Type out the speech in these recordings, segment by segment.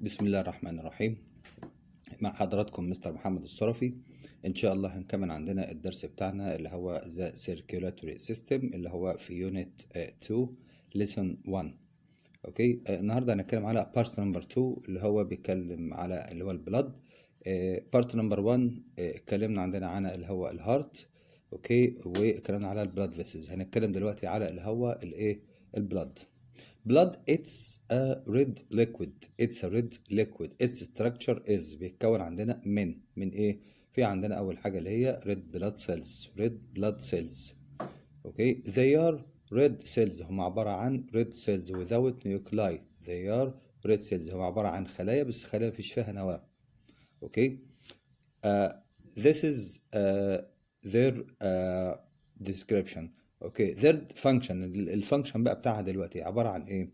بسم الله الرحمن الرحيم. مع حضراتكم مستر محمد الصرفي. ان شاء الله هنكمل عندنا الدرس بتاعنا اللي هو The Circulatory System اللي هو في Unit 2 Lesson 1. اوكي، النهارده هنتكلم على Part Number 2 اللي هو بيتكلم على اللي هو البلد. Part Number 1 اتكلمنا عندنا عن اللي هو الهارت. اوكي، واتكلمنا على البلاد فيسز. هنتكلم دلوقتي على اللي هو الايه البلد. Blood it's a red liquid. It's a red liquid. Its structure is بيتكون عندنا من ايه؟ في عندنا اول حاجة اللي هي red blood cells. red blood cells. اوكي، they are red cells. هم عبارة عن red cells without nuclei. They are red cells. هم عبارة عن خلايا بس خلايا مفيش فيها نواة. اوكي. This is their description. اوكي، their function. الفانكشن بقى بتاعها دلوقتي عبارة عن ايه؟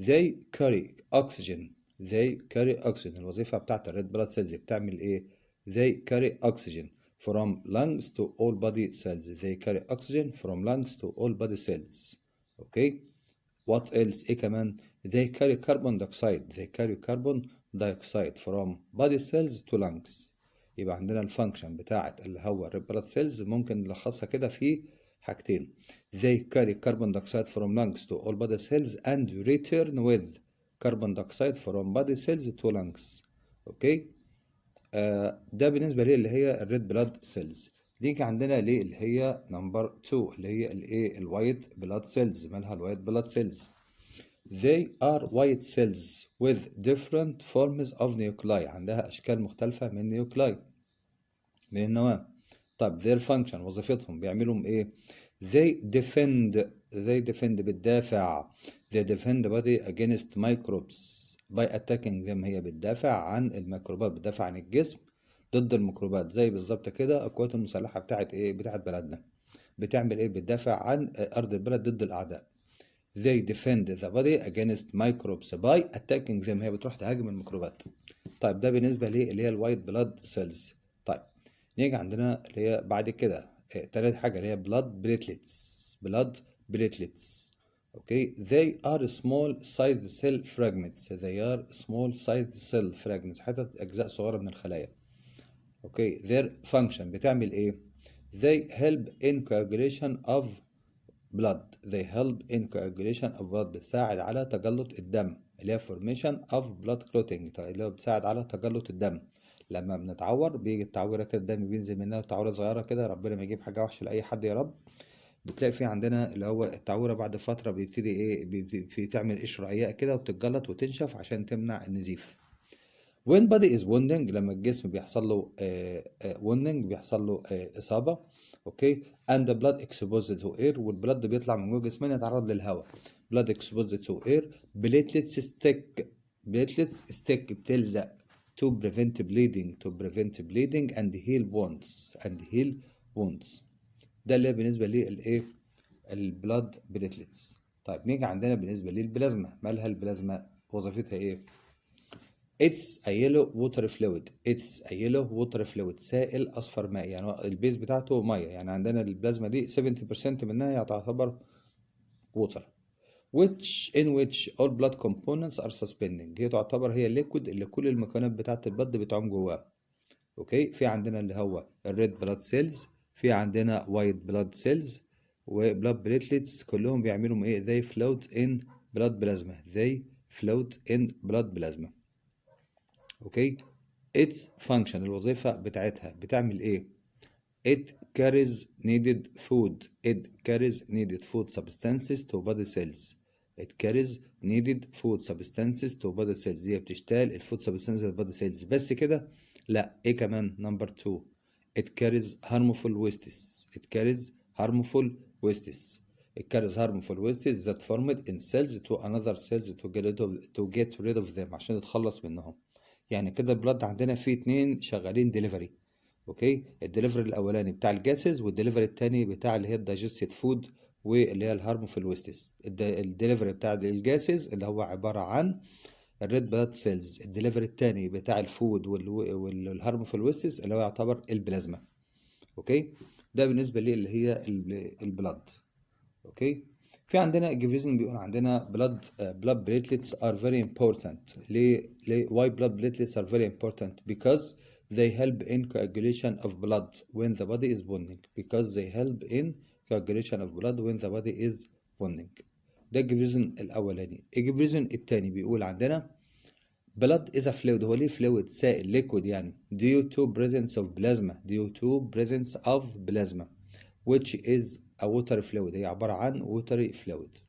they carry oxygen. they carry oxygen. الوظيفة بتاعت الريد بلاد سيلز بتعمل ايه؟ they carry oxygen from lungs to all body cells. they carry oxygen from lungs to all body cells. اوكي. what else؟ ايه كمان؟ they carry carbon dioxide. they carry carbon dioxide from body cells to lungs. يبقى عندنا الفانكشن بتاعت اللي هو الريد بلاد سيلز ممكن نلخصها كده في حاجتين. they carry carbon dioxide from lungs to all body cells and return with carbon dioxide from body cells to lungs. اوكي. ده بالنسبه لي اللي هي الريد بلاد سيلز. نيجي عندنا ليه اللي هي نمبر 2 اللي هي الايه الوايت بلاد سيلز. مالها الوايت بلاد سيلز؟ they are white cells with different forms of nuclei. عندها اشكال مختلفه من nuclei من النواه. طب their function وظيفتهم بيعملوا ايه؟ they defend بتدافع. they defend body against microbes by attacking them. هي بتدافع عن الميكروبات، بتدافع عن الجسم ضد الميكروبات. زي بالظبط كده القوات المسلحة بتاعت ايه؟ بتاعت بلدنا بتعمل ايه؟ بتدافع عن ارض البلد ضد الاعداء. they defend the body against microbes by attacking them. هي بتروح تهاجم الميكروبات. طيب ده بالنسبة ليه اللي هي الوايت بلاد سيلز. طيب نيجي عندنا اللي هي بعد كده تالت حاجة اللي هي blood platelets. اوكي، they are small sized cell fragments. they are small sized cell fragments. حتت أجزاء صغيرة من الخلايا. اوكي، their function بتعمل ايه؟ they help in coagulation of blood. they help in coagulation of blood. بتساعد على تجلط الدم اللي هي formation of blood clotting اللي هو بتساعد على تجلط الدم. لما بنتعور بيجي التعويره كده الدم بينزل منها تعويره صغيره كده، ربنا ما يجيب حاجه وحشه لاي حد يا رب. بتلاقي في عندنا اللي هو التعويره بعد فتره بيبتدي ايه في تعمل قشره رقيقه كده وبتتجلط وتنشف عشان تمنع النزيف. when body is wounding لما الجسم بيحصل له wounding بيحصل له اصابه. اوكي، and the blood exposed to air. والبلد بيطلع من جوه جسمنا يتعرض للهواء. blood exposed to air. platelets stick بتلزق to prevent bleeding and heal wounds. ده اللي بالنسبه للايه البلاد بليتلتس. طيب نيجي عندنا بالنسبه للبلازما. مالها البلازما؟ وظيفتها ايه؟ It's a yellow water fluid. سائل أصفر مائي. يعني البيز بتاعته مية. يعني عندنا البلازما دي 70% منها تعتبر water. in which all blood components are suspending. هي تعتبر هي الليكويد اللي كل المكونات بتاعة البلد بتعوم جواه. اوكي، في عندنا اللي هو الريد بلاد سيلز، في عندنا وايت بلاد سيلز وبلاد بليتلتس. كلهم بيعملوا ايه؟ they float in blood plasma. اوكي، its function الوظيفة بتاعتها بتعمل ايه؟ it carries needed food substances to body cells. هي بتشتغل الفود سبستانسز للبادي سيلز. بس كده؟ لا، ايه كمان؟ نمبر 2 it carries harmful wastes that formed in cells to another cells to get rid of them. عشان تتخلص منهم. يعني كده البلد عندنا فيه 2 شغالين ديليفري. اوكي، الدليفري الاولاني بتاع الجاسز والدليفري الثاني بتاع اللي هي الدايجستد فود واللي هي الهارمفul ويستس. الدليفري بتاع الجاسز اللي هو عباره عن الريد بلاد سيلز. الدليفري الثاني بتاع الفود والهارمفul ويستس اللي هو يعتبر البلازما. اوكي، ده بالنسبه لي اللي هي البلاد. اوكي، في عندنا جيفيزن بيقول عندنا blood platelets are very important. ليه why blood platelets are very important? Because they help in coagulation of blood when the body is bonding. Because they help in coagulation of blood when the body is bonding. ده الجيفيزن الاولاني. الجيفيزن الثاني بيقول عندنا blood is a fluid. هو ليه fluid؟ سائل liquid يعني due to presence of plasma which is a water fluid. هي عبارة عن watery fluid.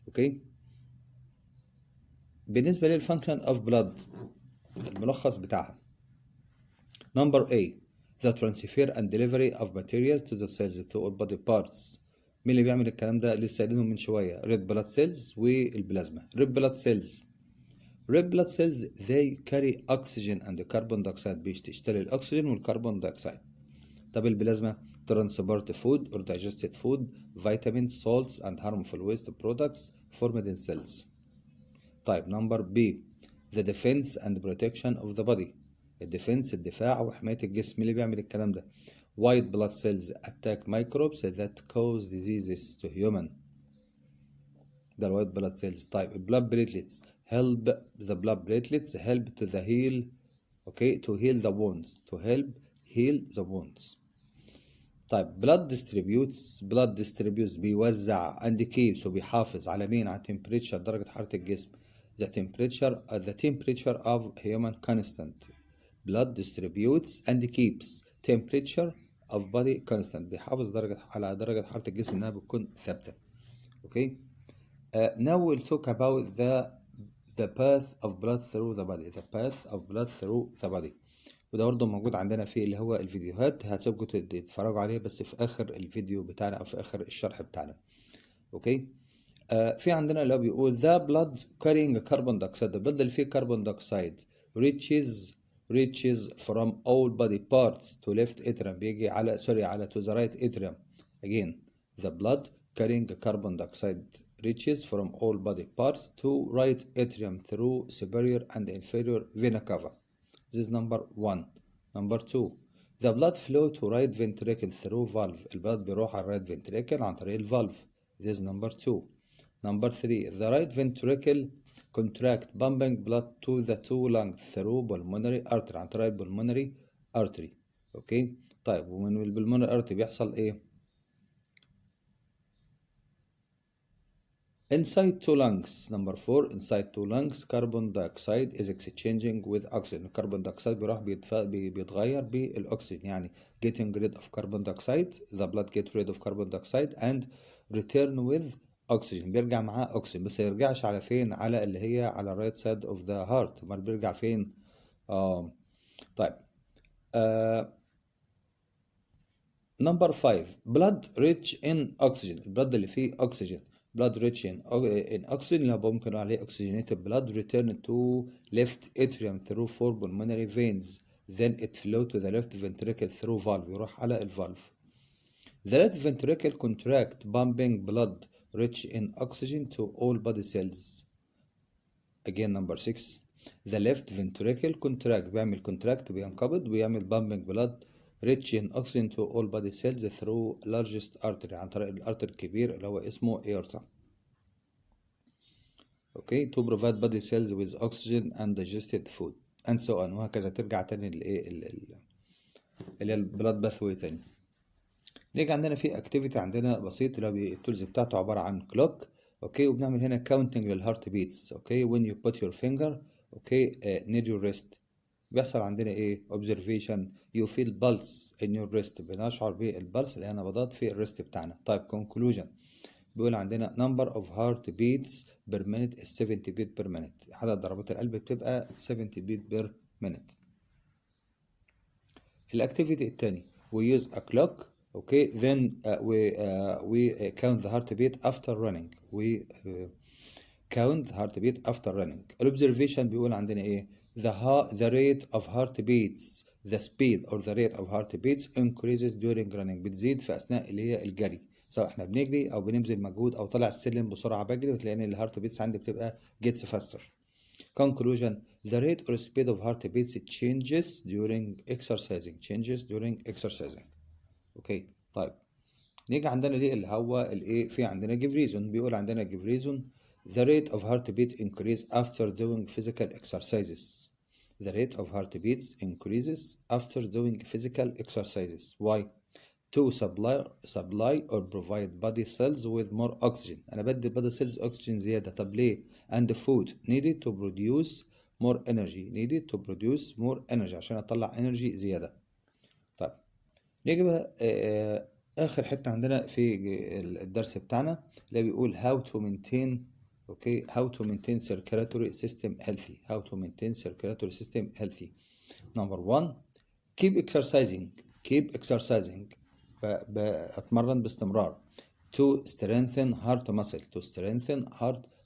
اوكي. بالنسبة للفانكشن of blood الملخص بتاعها number A the transfer and delivery of material to the cells to all body parts. مين اللي بيعمل الكلام ده؟ لسه قايلينهم من شوية red blood cells والبلازما. red blood cells they carry oxygen and carbon dioxide بتشتري الأكسجين والكربون دايوكسيد. طب البلازما transport food or digested food, vitamins, salts and harmful waste products formed in cells. طيب number B the defense and protection of the body. الدفاع وحماية الجسم. اللي بيعمل الكلام ده white blood cells attack microbes that cause diseases to human. ده الوايت blood cells. طيب blood platelets help to the heal to heal the wounds. طيب blood distributes بيوزع and keeps وبيحافظ على مين؟ على temperature درجة حرارة الجسم. the temperature of human constant. blood distributes and keeps temperature of body constant. بيحافظ على درجة حرارة الجسم انها بتكون ثابتة. اوكي. Now we'll talk about the path of blood through the body. وده برضه موجود عندنا في اللي هو الفيديوهات. هتسيبكم تتفرجوا عليه بس في اخر الفيديو بتاعنا او في اخر الشرح بتاعنا. اوكي. في عندنا اللي هو بيقول the blood carrying carbon dioxide. البلد اللي فيه كربون دايوكسيد reaches from all body parts to left atrium. بيجي على to the right atrium. Again the blood carrying carbon dioxide reaches from all body parts to right atrium through superior and inferior vena cava. This is number 1. Number 2 the blood flow to right ventricle through valve. البلد بيروح على right ventricle عن طريق الفالف. This is number 2. Number 3 the right ventricle contract pumping blood to the two lungs through pulmonary artery عن طريق pulmonary artery. اوكي. طيب ومن البلمونري artery بيحصل ايه؟ inside two lungs. Number 4 inside two lungs carbon dioxide is exchanging with oxygen. الكربون دايوكسيد بيروح بيتغير بالاكسجين. يعني getting rid of carbon dioxide, the blood get rid of carbon dioxide and return with oxygen. بيرجع معاه اكسجين بس ما يرجعش على فين؟ على اللي هي على right side of the heart. امال بيرجع فين؟ طيب number 5 blood rich in oxygen. البلد اللي فيه oxygen blood rich in oxygen اللي ممكن نقول عليه oxygenated blood return to left atrium through 4 pulmonary veins then it flow to the left ventricle through valve. يروح على الفالف. the left ventricle contract pumping blood rich in oxygen to all body cells. again number 6 the left ventricle contract بيعمل contract بينقبض ويعمل pumping blood rich in oxygen to all body cells through largest artery عن طريق الارتر الكبير اللي هو اسمه aorta. اوكي. to provide body cells with oxygen and digested food and so on. وهكذا ترجع تاني اللي هي البلاد باثوي تاني. نيجي عندنا في اكتيفيتي عندنا بسيط اللي هو التولز بتاعته عباره عن كلوك. اوكي. وبنعمل هنا كاونتنج للهارت بيتس. اوكي. when you put your finger اوكي near your wrist بيحصل عندنا ايه؟ observation you feel pulse in your wrist. بنشعر بالبلس اللي هي نبضات في الريست بتاعنا. طيب conclusion بيقول عندنا number of heart beats per minute is 70 beat per minute. عدد ضربات القلب بتبقى 70 beat per minute. الاكتيفيتي الثاني we use a clock. okay then we count the heartbeat after running. we count the heartbeat after running. الobservation بيقول عندنا ايه؟ the rate of heartbeats the speed or the rate of heartbeats increases during running. بتزيد في اثناء اللي هي الجري سواء احنا بنجري او بنبذل مجهود او طالع السلم بسرعه بجري وتلاقي ان الهارت بيتس عندي بتبقى gets faster. conclusion the rate or speed of heartbeats changes during exercising. اوكي. طيب نيجي عندنا ليه اللي هو الايه، في عندنا give reason، بيقول عندنا give reason the rate of heartbeat increase after doing physical exercises. The rate of heartbeats increases after doing physical exercises. Why? To supply or provide body cells with more oxygen. أنا بدي body cells oxygen زيادة. طب ليه؟ And food needed to produce more energy. Needed to produce more energy عشان أطلع energy زيادة. طيب نيجي بقى آخر حتة عندنا في الدرس بتاعنا اللي بيقول how to maintain how to maintain circulatory system healthy. How to maintain circulatory system healthy. Number one, keep exercising. أتمرن باستمرار. To strengthen heart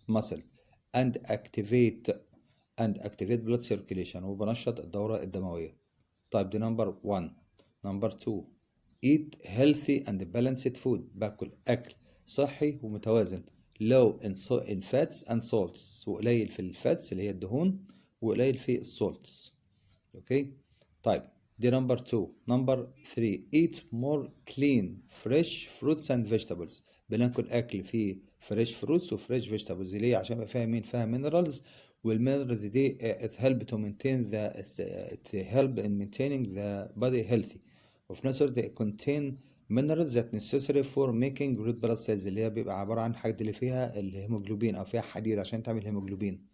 muscle. And activate blood circulation. وبنشط الدورة الدموية. طيب دي number one. Number two, eat healthy and balanced food. باكل أكل صحي ومتوازن. Low in fats and salts. وقليل في الفاتس اللي هي الدهون وقليل في السولتس. طيب دي number two. Number three, eat more clean fresh fruits and vegetables. بناكل أكل فيه fresh fruits و fresh vegetables. ليه؟ عشان يبقى فيها مين؟ فيها minerals، والminerals دي it help in maintaining the body healthy. وفي نفس الوقت they contain minerals that necessary for making red blood cells، اللي هي بيبقى عبارة عن حاجة اللي فيها الهيموجلوبين أو فيها حديد عشان تعمل هيموجلوبين.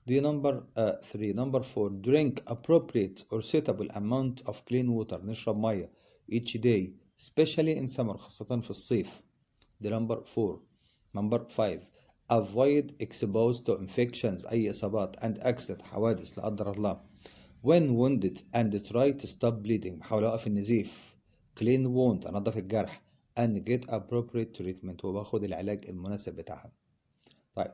دي number 3. Number 4, drink appropriate or suitable amount of clean water. نشرب مية each day especially in summer، خاصة في الصيف. دي number 4. Number 5, avoid exposed to infections. أي إصابات and accident، حوادث لا قدر الله. When wounded and try to stop bleeding. بحاول أوقف النزيف. Clean wound، أنظف الجرح. And get appropriate treatment، وباخد العلاج المناسب بتاعها. طيب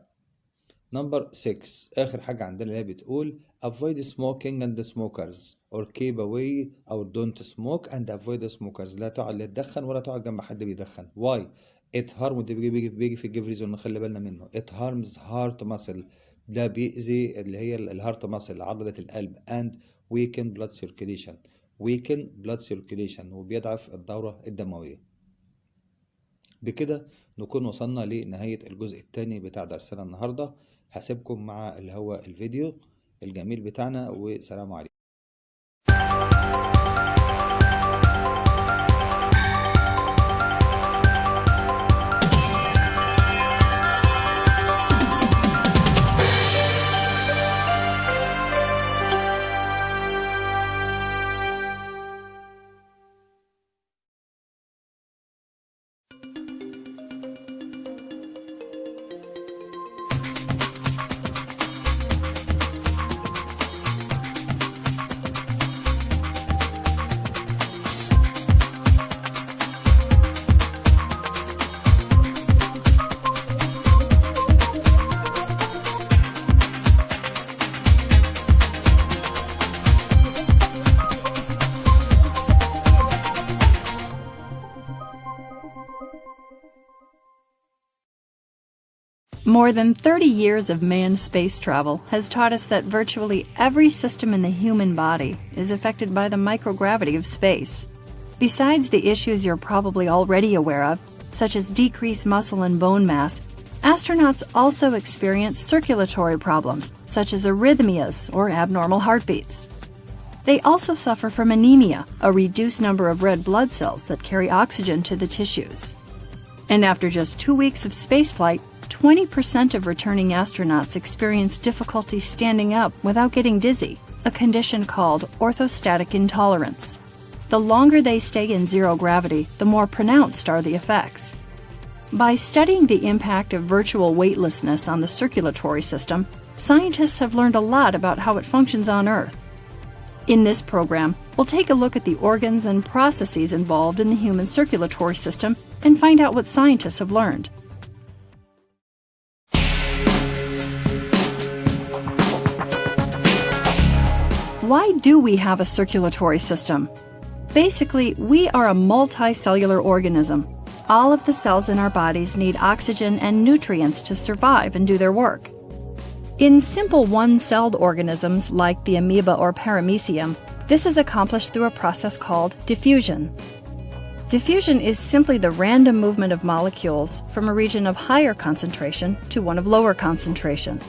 Number 6، آخر حاجة عندنا اللي هي بتقول avoid smoking and smokers or keep away or don't smoke and avoid smokers. لا تدخن ولا تقعد جنب حد بيدخن. Why? It harms، وده بيجي في الجيف ريزون نخلي بالنا منه. It harms heart muscle، ده بيأذي اللي هي الهارت ماسل عضلة القلب. and weaken blood circulation وبيضعف الدورة الدموية. بكده نكون وصلنا لنهاية الجزء الثاني بتاع درسنا النهاردة. هسيبكم مع اللي هو الفيديو الجميل بتاعنا، وسلام عليكم. More than 30 years of manned space travel has taught us that virtually every system in the human body is affected by the microgravity of space. Besides the issues you're probably already aware of, such as decreased muscle and bone mass, astronauts also experience circulatory problems, such as arrhythmias or abnormal heartbeats. They also suffer from anemia, a reduced number of red blood cells that carry oxygen to the tissues. And after just 2 weeks of spaceflight, 20% of returning astronauts experience difficulty standing up without getting dizzy, a condition called orthostatic intolerance. The longer they stay in zero gravity, the more pronounced are the effects. By studying the impact of virtual weightlessness on the circulatory system, scientists have learned a lot about how it functions on Earth. In this program, we'll take a look at the organs and processes involved in the human circulatory system and find out what scientists have learned. Why do we have a circulatory system? Basically, we are a multicellular organism. All of the cells in our bodies need oxygen and nutrients to survive and do their work. In simple one-celled organisms like the amoeba or paramecium, this is accomplished through a process called diffusion. Diffusion is simply the random movement of molecules from a region of higher concentration to one of lower concentration.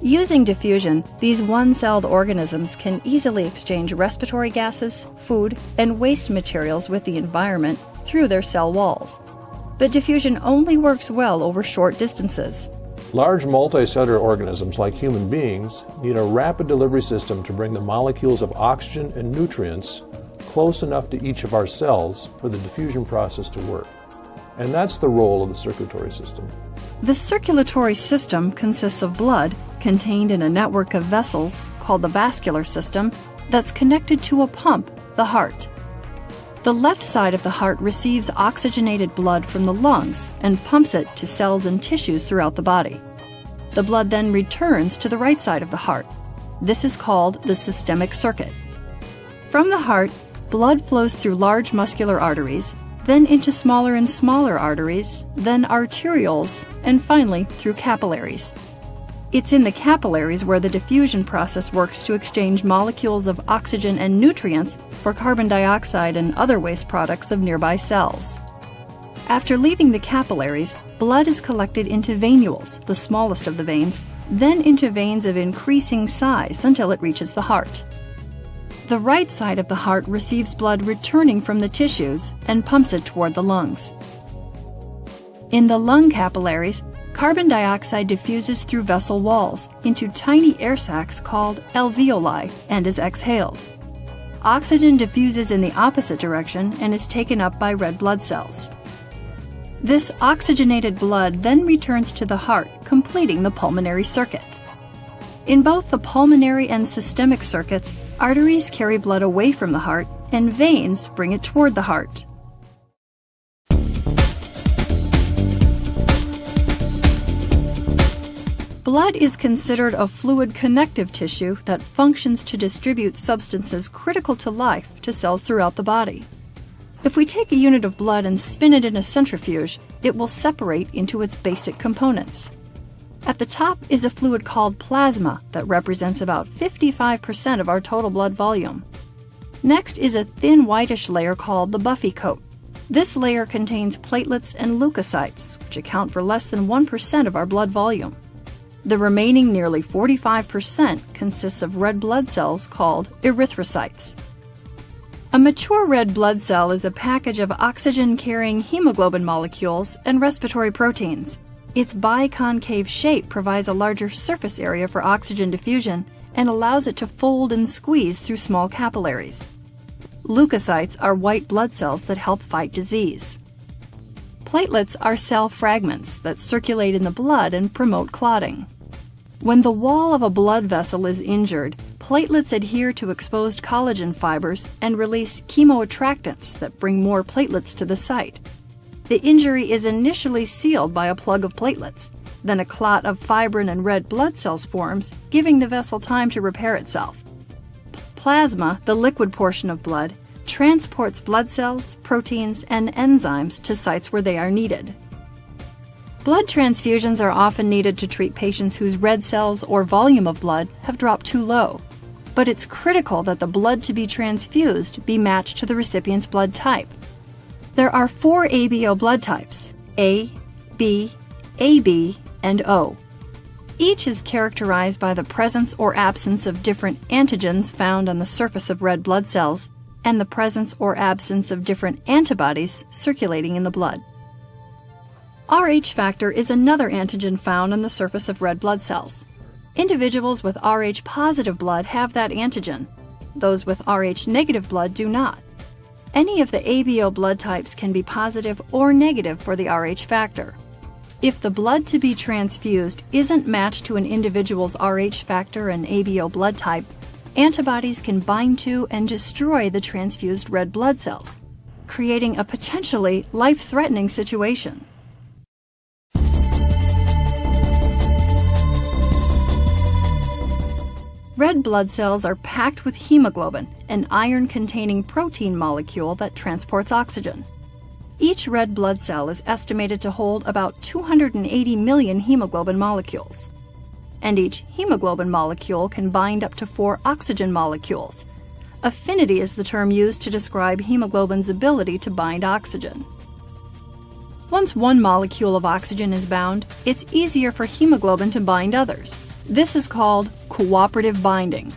Using diffusion, these one-celled organisms can easily exchange respiratory gases, food, and waste materials with the environment through their cell walls. But diffusion only works well over short distances. Large multicellular organisms like human beings need a rapid delivery system to bring the molecules of oxygen and nutrients close enough to each of our cells for the diffusion process to work. And that's the role of the circulatory system. The circulatory system consists of blood contained in a network of vessels called the vascular system that's connected to a pump, the heart. The left side of the heart receives oxygenated blood from the lungs and pumps it to cells and tissues throughout the body. The blood then returns to the right side of the heart. This is called the systemic circuit. From the heart, blood flows through large muscular arteries, then into smaller and smaller arteries, then arterioles, and finally through capillaries. It's in the capillaries where the diffusion process works to exchange molecules of oxygen and nutrients for carbon dioxide and other waste products of nearby cells. After leaving the capillaries, blood is collected into venules, the smallest of the veins, then into veins of increasing size until it reaches the heart. The right side of the heart receives blood returning from the tissues and pumps it toward the lungs. In the lung capillaries, carbon dioxide diffuses through vessel walls into tiny air sacs called alveoli and is exhaled. Oxygen diffuses in the opposite direction and is taken up by red blood cells. This oxygenated blood then returns to the heart, completing the pulmonary circuit. In both the pulmonary and systemic circuits, arteries carry blood away from the heart and veins bring it toward the heart. Blood is considered a fluid connective tissue that functions to distribute substances critical to life to cells throughout the body. If we take a unit of blood and spin it in a centrifuge, it will separate into its basic components. At the top is a fluid called plasma that represents about 55% of our total blood volume. Next is a thin whitish layer called the buffy coat. This layer contains platelets and leukocytes, which account for less than 1% of our blood volume. The remaining nearly 45% consists of red blood cells called erythrocytes. A mature red blood cell is a package of oxygen-carrying hemoglobin molecules and respiratory proteins. Its biconcave shape provides a larger surface area for oxygen diffusion and allows it to fold and squeeze through small capillaries. Leukocytes are white blood cells that help fight disease. Platelets are cell fragments that circulate in the blood and promote clotting. When the wall of a blood vessel is injured, platelets adhere to exposed collagen fibers and release chemoattractants that bring more platelets to the site. The injury is initially sealed by a plug of platelets. Then a clot of fibrin and red blood cells forms, giving the vessel time to repair itself. Plasma, the liquid portion of blood, transports blood cells, proteins, and enzymes to sites where they are needed. Blood transfusions are often needed to treat patients whose red cells or volume of blood have dropped too low. But it's critical that the blood to be transfused be matched to the recipient's blood type. There are 4 ABO blood types: A, B, AB, and O. Each is characterized by the presence or absence of different antigens found on the surface of red blood cells and the presence or absence of different antibodies circulating in the blood. Rh factor is another antigen found on the surface of red blood cells. Individuals with Rh positive blood have that antigen. Those with Rh negative blood do not. Any of the ABO blood types can be positive or negative for the Rh factor. If the blood to be transfused isn't matched to an individual's Rh factor and ABO blood type, antibodies can bind to and destroy the transfused red blood cells, creating a potentially life-threatening situation. Red blood cells are packed with hemoglobin, an iron-containing protein molecule that transports oxygen. Each red blood cell is estimated to hold about 280 million hemoglobin molecules. And each hemoglobin molecule can bind up to 4 oxygen molecules. Affinity is the term used to describe hemoglobin's ability to bind oxygen. Once one molecule of oxygen is bound, it's easier for hemoglobin to bind others. This is called cooperative binding.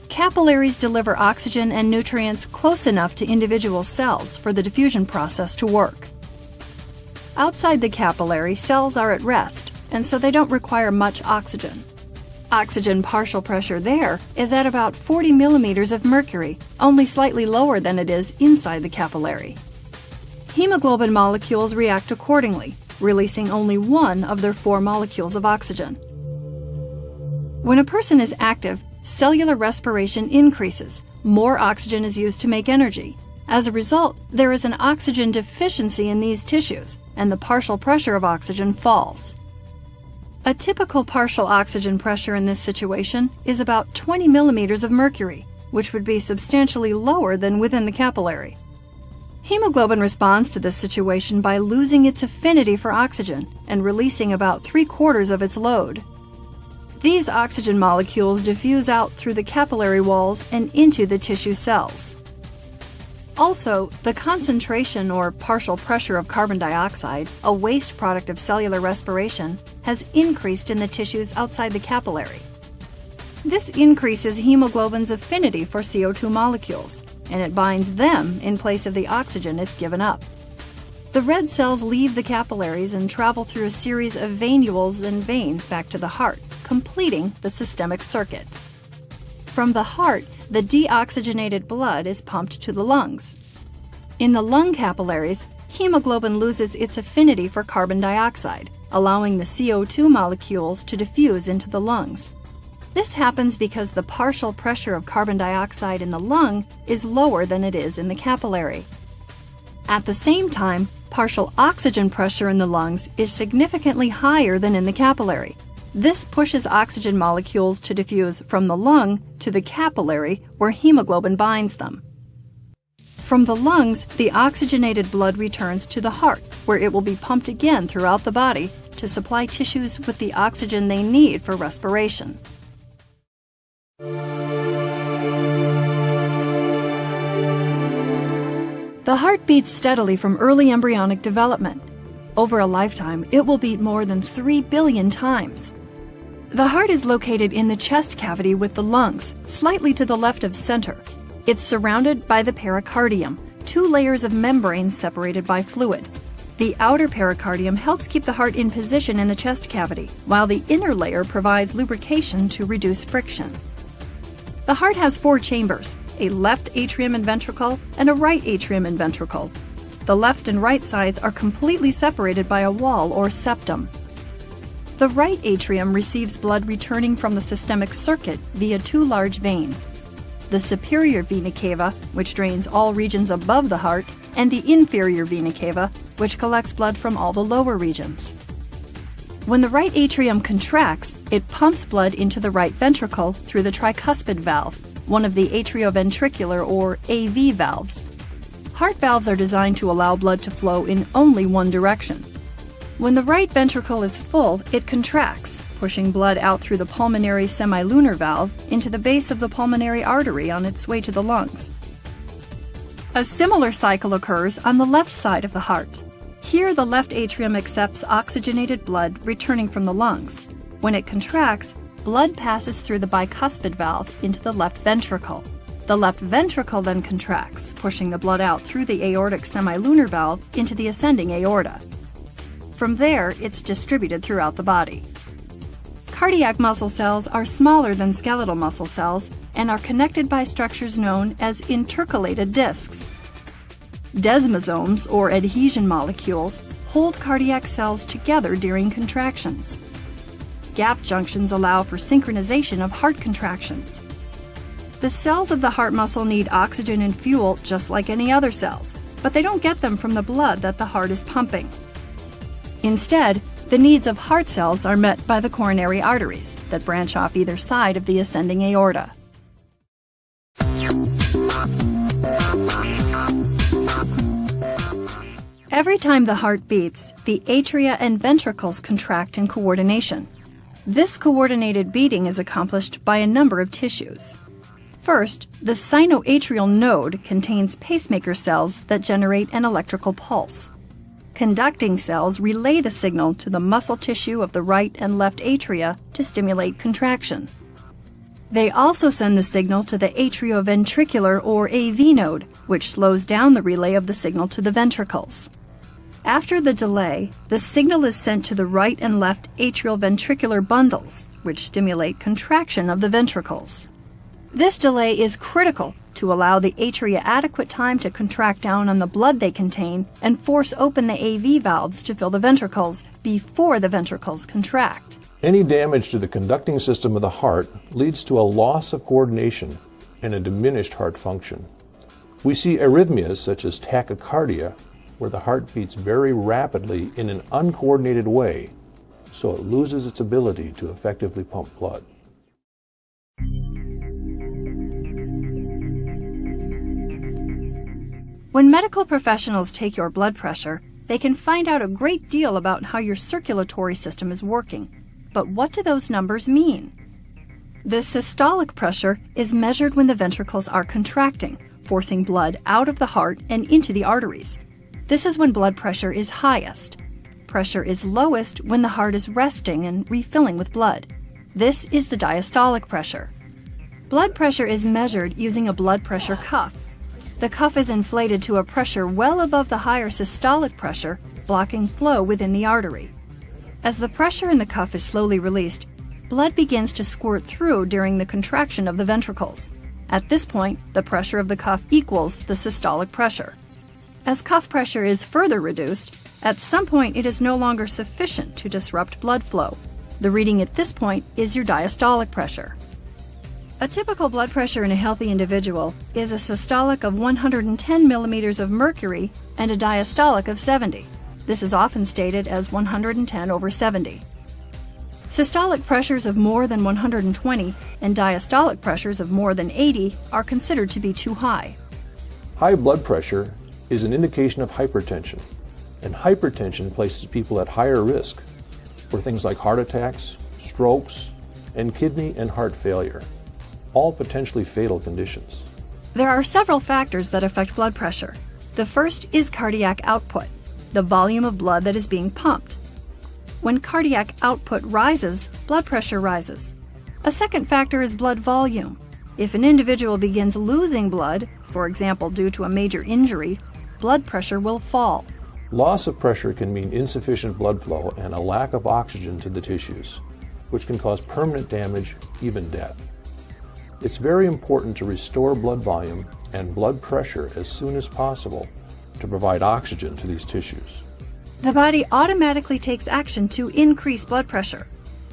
Capillaries deliver oxygen and nutrients close enough to individual cells for the diffusion process to work. Outside the capillary, cells are at rest, and so they don't require much oxygen. Oxygen partial pressure there is at about 40 millimeters of mercury, only slightly lower than it is inside the capillary. Hemoglobin molecules react accordingly, releasing only one of their 4 molecules of oxygen. When a person is active, cellular respiration increases. More oxygen is used to make energy. As a result, there is an oxygen deficiency in these tissues, and the partial pressure of oxygen falls. A typical partial oxygen pressure in this situation is about 20 millimeters of mercury, which would be substantially lower than within the capillary. Hemoglobin responds to this situation by losing its affinity for oxygen and releasing about 3/4 of its load. These oxygen molecules diffuse out through the capillary walls and into the tissue cells. Also, the concentration or partial pressure of carbon dioxide, a waste product of cellular respiration, has increased in the tissues outside the capillary. This increases hemoglobin's affinity for CO2 molecules, and it binds them in place of the oxygen it's given up. The red cells leave the capillaries and travel through a series of venules and veins back to the heart, completing the systemic circuit. From the heart, the deoxygenated blood is pumped to the lungs. In the lung capillaries, hemoglobin loses its affinity for carbon dioxide, allowing the CO2 molecules to diffuse into the lungs. This happens because the partial pressure of carbon dioxide in the lung is lower than it is in the capillary. At the same time, partial oxygen pressure in the lungs is significantly higher than in the capillary. This pushes oxygen molecules to diffuse from the lung to the capillary where hemoglobin binds them. From the lungs, the oxygenated blood returns to the heart, where it will be pumped again throughout the body to supply tissues with the oxygen they need for respiration. The heart beats steadily from early embryonic development. Over a lifetime, it will beat more than 3 billion times. The heart is located in the chest cavity with the lungs, slightly to the left of center. It's surrounded by the pericardium, 2 layers of membrane separated by fluid. The outer pericardium helps keep the heart in position in the chest cavity, while the inner layer provides lubrication to reduce friction. The heart has 4 chambers, a left atrium and ventricle and a right atrium and ventricle. The left and right sides are completely separated by a wall or septum. The right atrium receives blood returning from the systemic circuit via 2 large veins. The superior vena cava, which drains all regions above the heart, and the inferior vena cava, which collects blood from all the lower regions. When the right atrium contracts, it pumps blood into the right ventricle through the tricuspid valve, one of the atrioventricular or AV valves. Heart valves are designed to allow blood to flow in only one direction. When the right ventricle is full, it contracts, pushing blood out through the pulmonary semilunar valve into the base of the pulmonary artery on its way to the lungs. A similar cycle occurs on the left side of the heart. Here, the left atrium accepts oxygenated blood returning from the lungs. When it contracts, blood passes through the bicuspid valve into the left ventricle. The left ventricle then contracts, pushing the blood out through the aortic semilunar valve into the ascending aorta. From there, it's distributed throughout the body. Cardiac muscle cells are smaller than skeletal muscle cells and are connected by structures known as intercalated discs. Desmosomes, or adhesion molecules, hold cardiac cells together during contractions. Gap junctions allow for synchronization of heart contractions. The cells of the heart muscle need oxygen and fuel just like any other cells, but they don't get them from the blood that the heart is pumping. Instead, the needs of heart cells are met by the coronary arteries that branch off either side of the ascending aorta. Every time the heart beats, the atria and ventricles contract in coordination. This coordinated beating is accomplished by a number of tissues. First, the sinoatrial node contains pacemaker cells that generate an electrical pulse. Conducting cells relay the signal to the muscle tissue of the right and left atria to stimulate contraction. They also send the signal to the atrioventricular or AV node, which slows down the relay of the signal to the ventricles. After the delay, the signal is sent to the right and left atrial ventricular bundles, which stimulate contraction of the ventricles. This delay is critical to allow the atria adequate time to contract down on the blood they contain and force open the AV valves to fill the ventricles before the ventricles contract. Any damage to the conducting system of the heart leads to a loss of coordination and a diminished heart function. We see arrhythmias such as tachycardia, where the heart beats very rapidly in an uncoordinated way, so it loses its ability to effectively pump blood. When medical professionals take your blood pressure, they can find out a great deal about how your circulatory system is working. But what do those numbers mean? The systolic pressure is measured when the ventricles are contracting, forcing blood out of the heart and into the arteries. This is when blood pressure is highest. Pressure is lowest when the heart is resting and refilling with blood. This is the diastolic pressure. Blood pressure is measured using a blood pressure cuff. The cuff is inflated to a pressure well above the higher systolic pressure, blocking flow within the artery. As the pressure in the cuff is slowly released, blood begins to squirt through during the contraction of the ventricles. At this point, the pressure of the cuff equals the systolic pressure. As cuff pressure is further reduced, at some point it is no longer sufficient to disrupt blood flow. The reading at this point is your diastolic pressure. A typical blood pressure in a healthy individual is a systolic of 110 millimeters of mercury and a diastolic of 70. This is often stated as 110 over 70. Systolic pressures of more than 120 and diastolic pressures of more than 80 are considered to be too high. High blood pressure is an indication of hypertension, and hypertension places people at higher risk for things like heart attacks, strokes, and kidney and heart failure, all potentially fatal conditions. There are several factors that affect blood pressure. The first is cardiac output, the volume of blood that is being pumped. When cardiac output rises, blood pressure rises. A second factor is blood volume. If an individual begins losing blood, for example due to a major injury, blood pressure will fall. Loss of pressure can mean insufficient blood flow and a lack of oxygen to the tissues, which can cause permanent damage, even death. It's very important to restore blood volume and blood pressure as soon as possible to provide oxygen to these tissues. The body automatically takes action to increase blood pressure.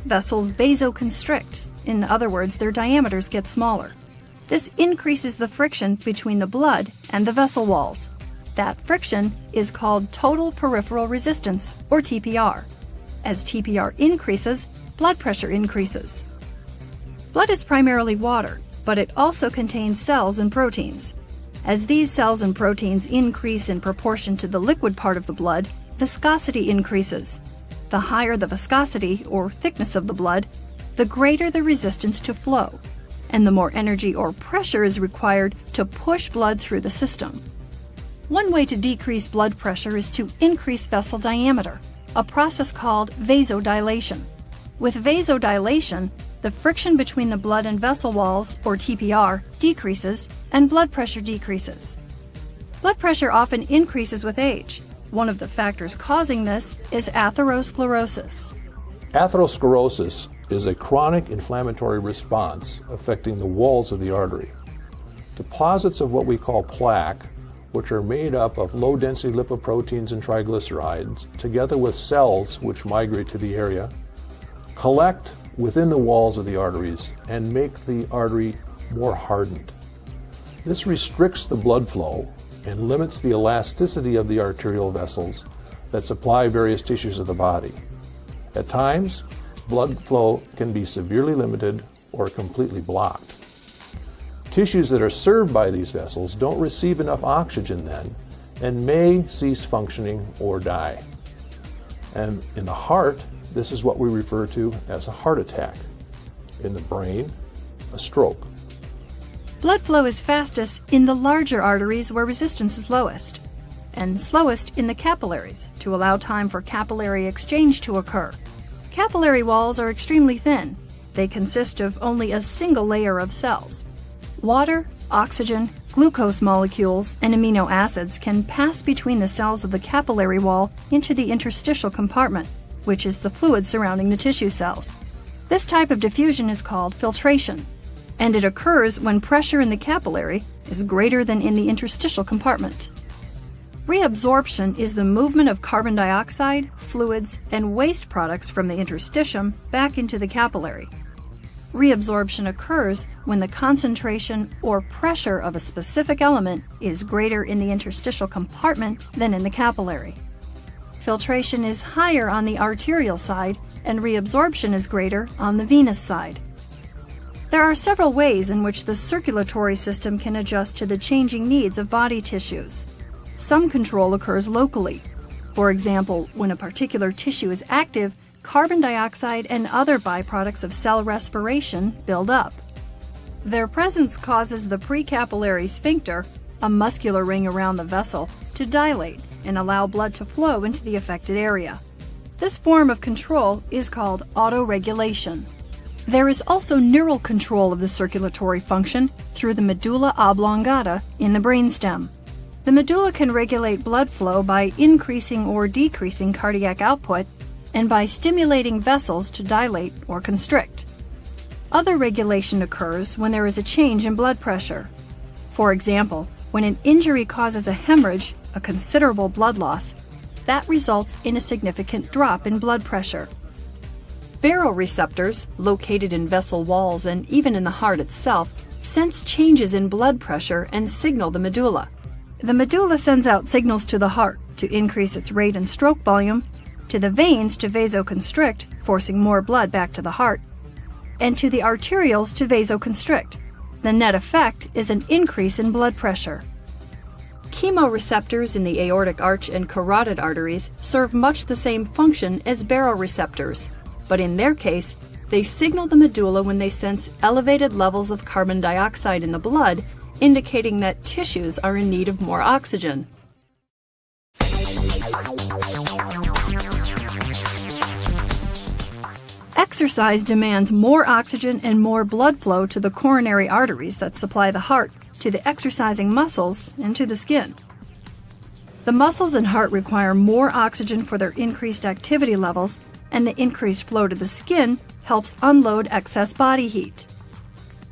Vessels vasoconstrict, in other words, their diameters get smaller. This increases the friction between the blood and the vessel walls. That friction is called total peripheral resistance, or TPR. As TPR increases, blood pressure increases. Blood is primarily water, but it also contains cells and proteins. As these cells and proteins increase in proportion to the liquid part of the blood, viscosity increases. The higher the viscosity, or thickness of the blood, the greater the resistance to flow, and the more energy or pressure is required to push blood through the system. One way to decrease blood pressure is to increase vessel diameter, a process called vasodilation. With vasodilation, the friction between the blood and vessel walls, or TPR, decreases and blood pressure decreases. Blood pressure often increases with age. One of the factors causing this is atherosclerosis. Atherosclerosis is a chronic inflammatory response affecting the walls of the artery. Deposits of what we call plaque, which are made up of low-density lipoproteins and triglycerides, together with cells which migrate to the area, collect within the walls of the arteries and make the artery more hardened. This restricts the blood flow and limits the elasticity of the arterial vessels that supply various tissues of the body. At times, blood flow can be severely limited or completely blocked. Tissues that are served by these vessels don't receive enough oxygen then and may cease functioning or die. And in the heart, this is what we refer to as a heart attack. In the brain, a stroke. Blood flow is fastest in the larger arteries where resistance is lowest, and slowest in the capillaries to allow time for capillary exchange to occur. Capillary walls are extremely thin. They consist of only a single layer of cells. Water, oxygen, glucose molecules, and amino acids can pass between the cells of the capillary wall into the interstitial compartment, which is the fluid surrounding the tissue cells. This type of diffusion is called filtration, and it occurs when pressure in the capillary is greater than in the interstitial compartment. Reabsorption is the movement of carbon dioxide, fluids, and waste products from the interstitium back into the capillary. Reabsorption occurs when the concentration or pressure of a specific element is greater in the interstitial compartment than in the capillary. Filtration is higher on the arterial side, and reabsorption is greater on the venous side. There are several ways in which the circulatory system can adjust to the changing needs of body tissues. Some control occurs locally. For example, when a particular tissue is active, carbon dioxide and other byproducts of cell respiration build up. Their presence causes the precapillary sphincter, a muscular ring around the vessel, to dilate and allow blood to flow into the affected area. This form of control is called autoregulation. There is also neural control of the circulatory function through the medulla oblongata in the brainstem. The medulla can regulate blood flow by increasing or decreasing cardiac output and by stimulating vessels to dilate or constrict. Other regulation occurs when there is a change in blood pressure. For example, when an injury causes a hemorrhage, a considerable blood loss, that results in a significant drop in blood pressure. Baroreceptors, located in vessel walls and even in the heart itself, sense changes in blood pressure and signal the medulla. The medulla sends out signals to the heart to increase its rate and stroke volume, to the veins to vasoconstrict, forcing more blood back to the heart, and to the arterioles to vasoconstrict. The net effect is an increase in blood pressure. Chemoreceptors in the aortic arch and carotid arteries serve much the same function as baroreceptors, but in their case, they signal the medulla when they sense elevated levels of carbon dioxide in the blood, indicating that tissues are in need of more oxygen. Exercise demands more oxygen and more blood flow to the coronary arteries that supply the heart, to the exercising muscles, and to the skin. The muscles and heart require more oxygen for their increased activity levels, and the increased flow to the skin helps unload excess body heat.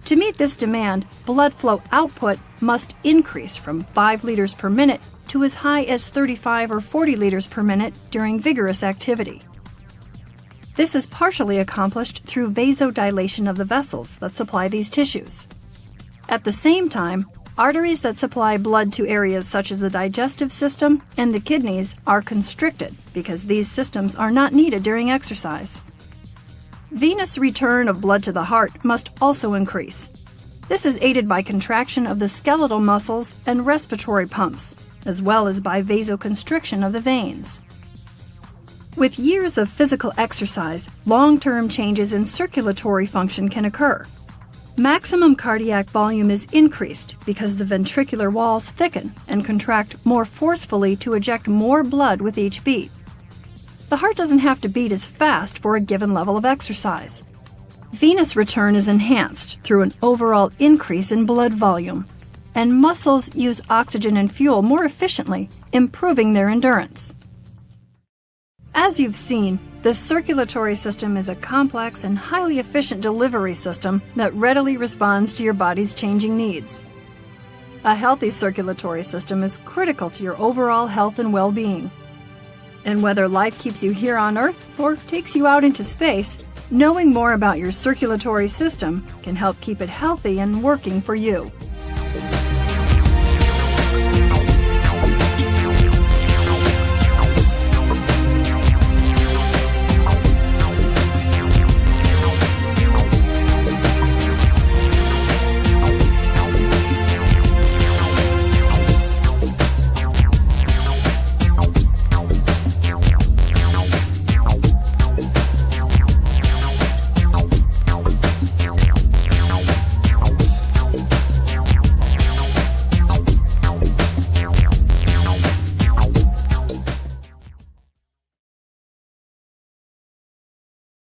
To meet this demand, blood flow output must increase from 5 liters per minute to as high as 35 or 40 liters per minute during vigorous activity. This is partially accomplished through vasodilation of the vessels that supply these tissues. At the same time, arteries that supply blood to areas such as the digestive system and the kidneys are constricted because these systems are not needed during exercise. Venous return of blood to the heart must also increase. This is aided by contraction of the skeletal muscles and respiratory pumps, as well as by vasoconstriction of the veins. With years of physical exercise, long-term changes in circulatory function can occur. Maximum cardiac volume is increased because the ventricular walls thicken and contract more forcefully to eject more blood with each beat. The heart doesn't have to beat as fast for a given level of exercise. Venous return is enhanced through an overall increase in blood volume, and muscles use oxygen and fuel more efficiently, improving their endurance. As you've seen, the circulatory system is a complex and highly efficient delivery system that readily responds to your body's changing needs. A healthy circulatory system is critical to your overall health and well-being. And whether life keeps you here on Earth or takes you out into space, knowing more about your circulatory system can help keep it healthy and working for you.